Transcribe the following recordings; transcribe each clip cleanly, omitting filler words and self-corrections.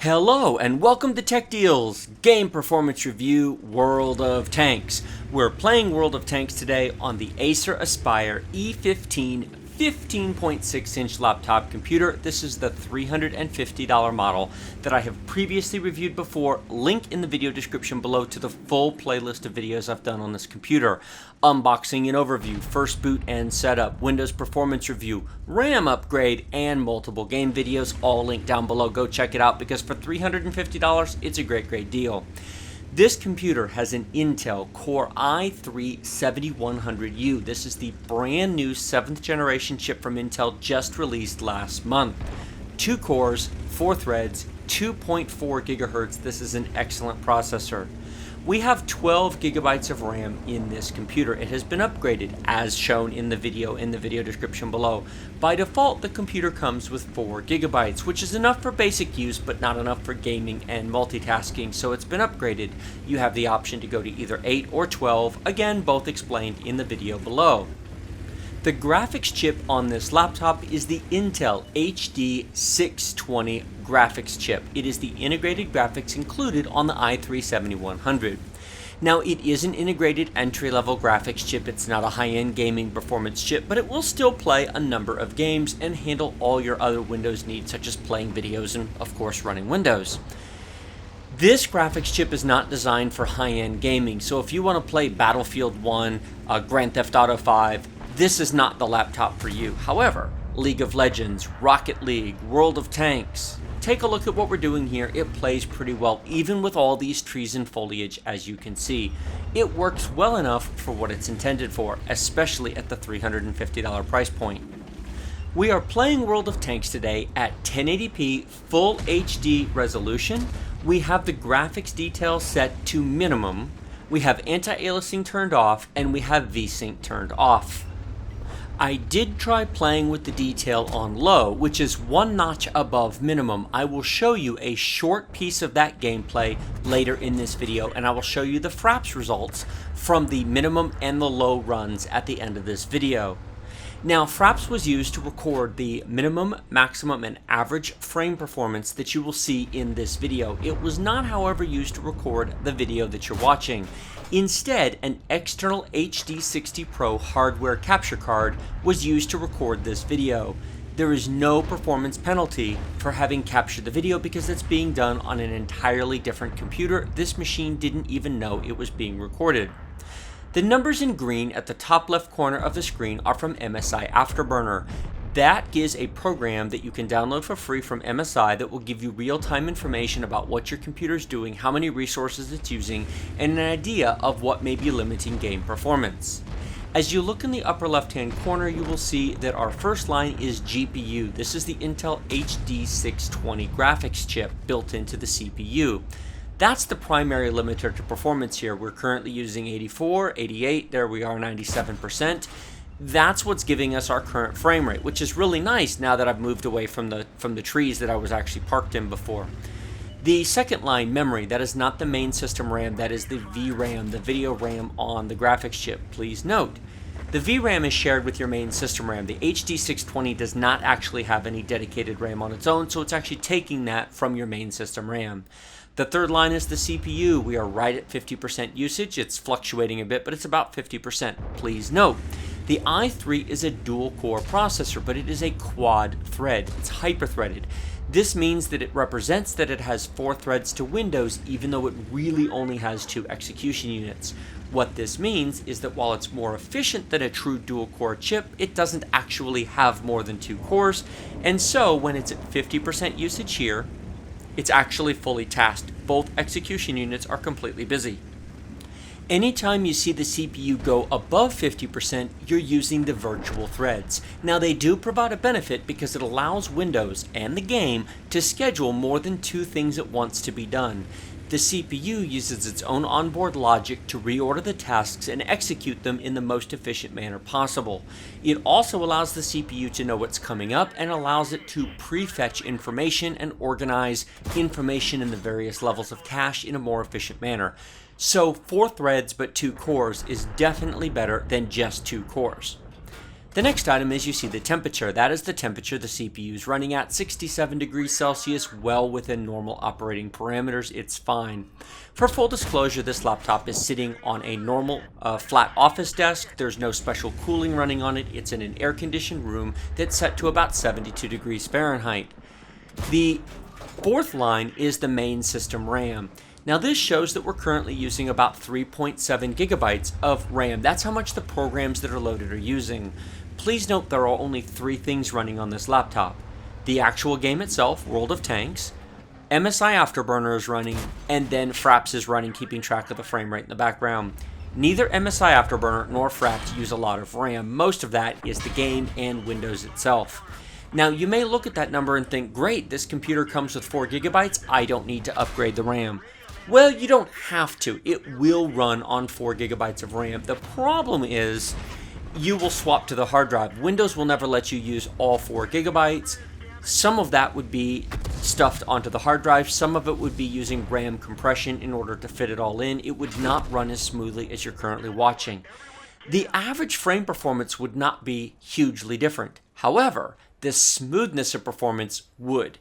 Hello and welcome to Tech Deals Game Performance Review World of Tanks. We're playing World of Tanks today on the Acer Aspire E15 15.6-inch laptop computer. This is the $350 model that I have previously reviewed before. Link in the video description below to the full playlist of videos I've done on this computer. Unboxing and overview, first boot and setup, Windows performance review, RAM upgrade, and multiple game videos, all linked down below. Go check it out because for $350, it's a great deal. This computer has an Intel Core i3-7100u. This is the brand new 7th generation chip from Intel just released last month. 2 cores, 4 threads, 2.4 gigahertz. This is an excellent processor. We have 12 gigabytes of RAM in this computer. It has been upgraded as shown in the video description below. By default, the computer comes with 4 gigabytes, which is enough for basic use but not enough for gaming and multitasking, so it's been upgraded. You have the option to go to either 8 or 12, again both explained in the video below. The graphics chip on this laptop is the Intel HD 620 graphics chip. It is the integrated graphics included on the i3-7100. Now, it is an integrated entry-level graphics chip. It's not a high-end gaming performance chip, but it will still play a number of games and handle all your other Windows needs, such as playing videos and, of course, running Windows. This graphics chip is not designed for high-end gaming, so if you want to play Battlefield 1, Grand Theft Auto 5, this is not the laptop for you. However, League of Legends, Rocket League, World of Tanks, take a look at what we're doing here. It plays pretty well, even with all these trees and foliage, as you can see. It works well enough for what it's intended for, especially at the $350 price point. We are playing World of Tanks today at 1080p Full HD resolution. We have the graphics detail set to minimum. We have anti-aliasing turned off, and we have VSync turned off. I did try playing with the detail on low, which is 1 notch above minimum. I will show you a short piece of that gameplay later in this video, and I will show you the Fraps results from the minimum and the low runs at the end of this video. Now, Fraps was used to record the minimum, maximum, and average frame performance that you will see in this video. It was not, however, used to record the video that you're watching. Instead, an external HD60 Pro hardware capture card was used to record this video. There is no performance penalty for having captured the video because it's being done on an entirely different computer. This machine didn't even know it was being recorded. The numbers in green at the top left corner of the screen are from Msi Afterburner. That is a program that you can download for free from MSI that will give you real-time information about what your computer is doing, how many resources it's using, and an idea of what may be limiting game performance. As you look in the upper left-hand corner, you will see that our first line is GPU. This is the Intel HD 620 graphics chip built into the CPU. That's the primary limiter to performance here. We're currently using 84, 88, there we are, 97%. That's what's giving us our current frame rate, which is really nice now that I've moved away from the trees that I was actually parked in before. The second line, memory, that is not the main system RAM, that is the VRAM, the video RAM on the graphics chip. Please note, the VRAM is shared with your main system RAM. The HD 620 does not actually have any dedicated RAM on its own, so it's actually taking that from your main system RAM. The third line is the CPU. We are right at 50% usage. It's fluctuating a bit, but it's about 50%. Please note, the i3 is a dual-core processor, but it is a quad thread. It's hyper-threaded. This means that it represents that it has 4 threads to Windows, even though it really only has 2 execution units. What this means is that while it's more efficient than a true dual-core chip, it doesn't actually have more than 2 cores, and so when it's at 50% usage here, it's actually fully tasked. Both execution units are completely busy. Anytime you see the CPU go above 50%, you're using the virtual threads. Now, they do provide a benefit because it allows Windows and the game to schedule more than 2 things at once to be done. The CPU uses its own onboard logic to reorder the tasks and execute them in the most efficient manner possible. It also allows the CPU to know what's coming up and allows it to prefetch information and organize information in the various levels of cache in a more efficient manner. So 4 threads but 2 cores is definitely better than just 2 cores. The next item is you see the temperature. That is the temperature the CPU is running at, 67 degrees Celsius, well within normal operating parameters. It's fine. For full disclosure, this laptop is sitting on a normal flat office desk. There's no special cooling running on it. It's in an air-conditioned room that's set to about 72 degrees Fahrenheit. The fourth line is the main system RAM. Now this shows that we're currently using about 3.7 gigabytes of RAM. That's how much the programs that are loaded are using. Please note there are only 3 things running on this laptop. The actual game itself, World of Tanks, Msi Afterburner is running, and then Fraps is running, keeping track of the frame rate in the background. Neither Msi Afterburner nor Fraps use a lot of RAM. Most of that is the game and Windows itself. Now you may look at that number and think, great, this computer comes with 4 gigabytes, I don't need to upgrade the RAM. Well, you don't have to. It will run on 4 gigabytes of RAM. The problem is you will swap to the hard drive. Windows will never let you use all 4 gigabytes. Some of that would be stuffed onto the hard drive. Some of it would be using RAM compression in order to fit it all in. It would not run as smoothly as you're currently watching. The average frame performance would not be hugely different. However, the smoothness of performance would.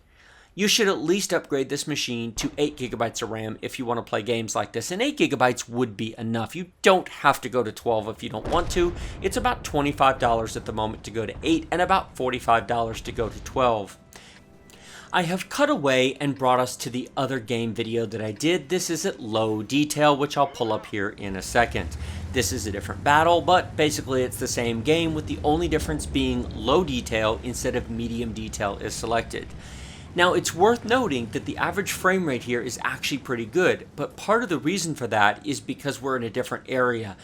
You should at least upgrade this machine to 8 gigabytes of RAM if you want to play games like this, and 8 gigabytes would be enough. You don't have to go to 12 if you don't want to. It's about $25 at the moment to go to 8 and about $45 to go to 12. I have cut away and brought us to the other game video that I did. This is at low detail, which I'll pull up here in a second. This is a different battle, but basically it's the same game with the only difference being low detail instead of medium detail is selected. Now, it's worth noting that the average frame rate here is actually pretty good, but part of the reason for that is because we're in a different area.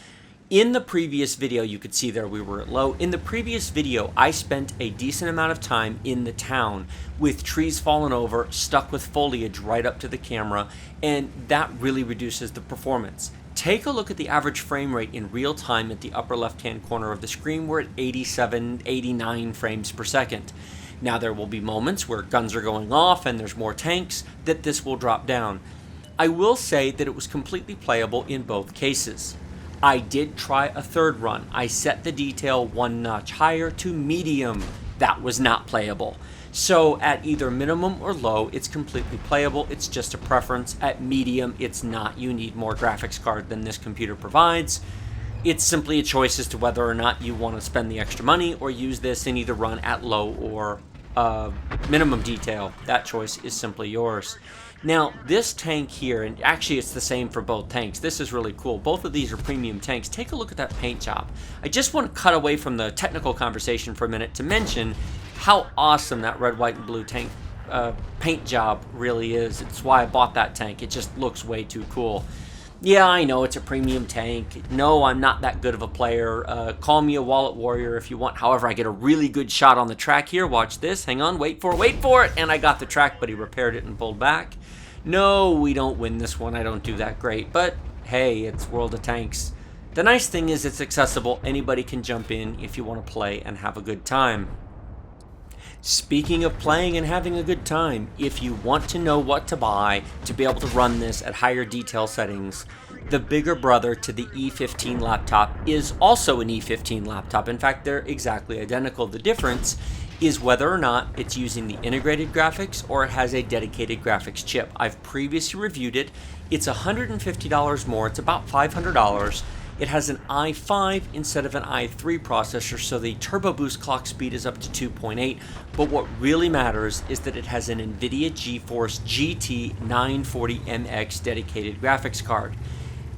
In the previous video, you could see there we were at low. In the previous video, I spent a decent amount of time in the town with trees fallen over, stuck with foliage right up to the camera, and that really reduces the performance. Take a look at the average frame rate in real time at the upper left-hand corner of the screen. We're at 87, 89 frames per second. Now there will be moments where guns are going off and there's more tanks that this will drop down. I will say that it was completely playable in both cases. I did try a third run. I set the detail 1 notch higher to medium. That was not playable. So at either minimum or low, it's completely playable. It's just a preference. At medium, it's not. You need more graphics card than this computer provides. It's simply a choice as to whether or not you want to spend the extra money or use this and either run at low or minimum detail. That choice is simply yours. Now, this tank here, and actually it's the same for both tanks. This is really cool. Both of these are premium tanks. Take a look at that paint job. I just want to cut away from the technical conversation for a minute to mention how awesome that red, white, and blue tank paint job really is. It's why I bought that tank. It just looks way too cool. Yeah, I know it's a premium tank. No, I'm not that good of a player. Call me a wallet warrior if you want. However, I get a really good shot on the track here. Watch this. Hang on. Wait for it. And I got the track, but he repaired it and pulled back. No, we don't win this one. I don't do that great. But hey, it's World of Tanks. The nice thing is it's accessible. Anybody can jump in if you want to play and have a good time. Speaking of playing and having a good time, if you want to know what to buy to be able to run this at higher detail settings, the bigger brother to the E15 laptop is also an E15 laptop. In fact, they're exactly identical. The difference is whether or not it's using the integrated graphics or it has a dedicated graphics chip. I've previously reviewed it. It's $150 more. It's about $500. It has an i5 instead of an i3 processor, so the turbo boost clock speed is up to 2.8. But what really matters is that it has an NVIDIA GeForce GT 940MX dedicated graphics card.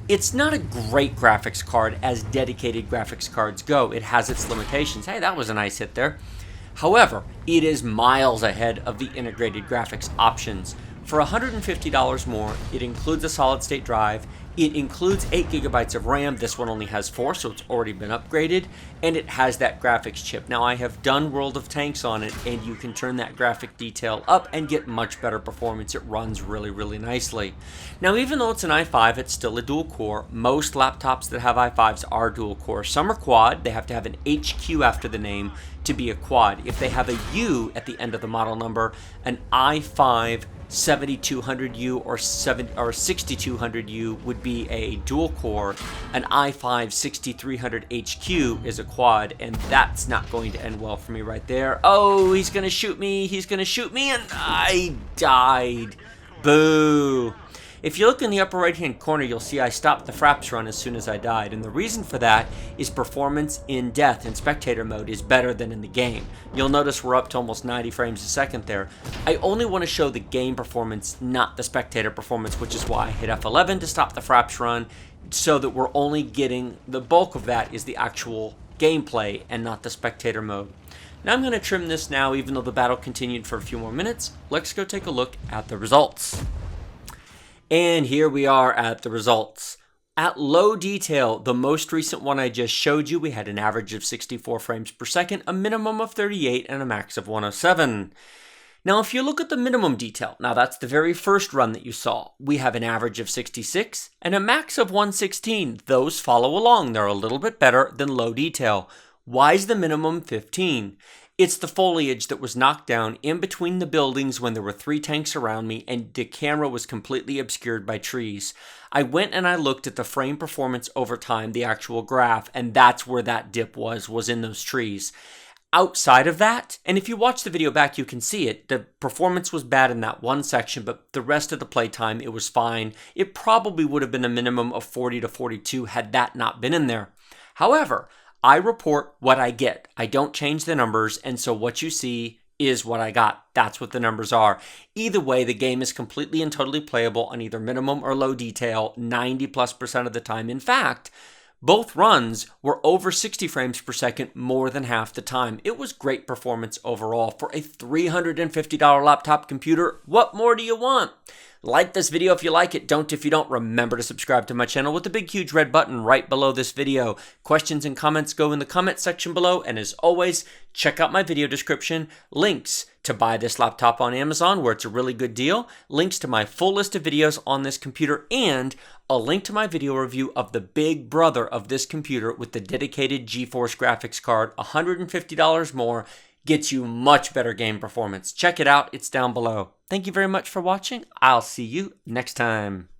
It's not a great graphics card as dedicated graphics cards go. It has its limitations. Hey, that was a nice hit there. However, it is miles ahead of the integrated graphics options. For $150 more, it includes a solid-state drive, it includes 8 gigabytes of RAM, this one only has 4, so it's already been upgraded, and it has that graphics chip. Now, I have done World of Tanks on it, and you can turn that graphic detail up and get much better performance. It runs really, really nicely. Now, even though it's an i5, it's still a dual-core. Most laptops that have i5s are dual-core. Some are quad. They have to have an HQ after the name to be a quad. If they have a U at the end of the model number, an i5 i3-7200u or 6200u would be a dual core. An i5-6300HQ is a quad, and that's not going to end well for me right there. Oh, he's gonna shoot me, and I died. Boo. If you look in the upper right hand corner, you'll see I stopped the Fraps run as soon as I died, and the reason for that is performance in death in spectator mode is better than in the game. You'll notice we're up to almost 90 frames a second there. I only want to show the game performance, not the spectator performance, which is why I hit F11 to stop the Fraps run, so that we're only getting the bulk of that is the actual gameplay and not the spectator mode. Now I'm going to trim this now, even though the battle continued for a few more minutes. Let's go take a look at the results. And here we are at the results. At low detail, the most recent one I just showed you, we had an average of 64 frames per second, a minimum of 38, and a max of 107. Now, if you look at the minimum detail, now that's the very first run that you saw, we have an average of 66 and a max of 116. Those follow along. They're a little bit better than low detail. Why is the minimum 15? It's the foliage that was knocked down in between the buildings when there were 3 tanks around me and the camera was completely obscured by trees. I went and I looked at the frame performance over time, the actual graph, and that's where that dip was in those trees. Outside of that, and if you watch the video back, you can see it, the performance was bad in that one section, but the rest of the playtime, it was fine. It probably would have been a minimum of 40 to 42 had that not been in there. However, I report what I get. I don't change the numbers, and so what you see is what I got. That's what the numbers are. Either way, the game is completely and totally playable on either minimum or low detail 90+% of the time. In fact, both runs were over 60 frames per second more than half the time. It was great performance overall. For a $350 laptop computer, what more do you want? Like this video if you like it. Don't if you don't. Remember to subscribe to my channel with the big huge red button right below this video. Questions and comments go in the comment section below. And as always, check out my video description. Links to buy this laptop on Amazon where it's a really good deal. Links to my full list of videos on this computer. And a link to my video review of the big brother of this computer with the dedicated GeForce graphics card. $150 more. Gets you much better game performance. Check it out. It's down below. Thank you very much for watching. I'll see you next time.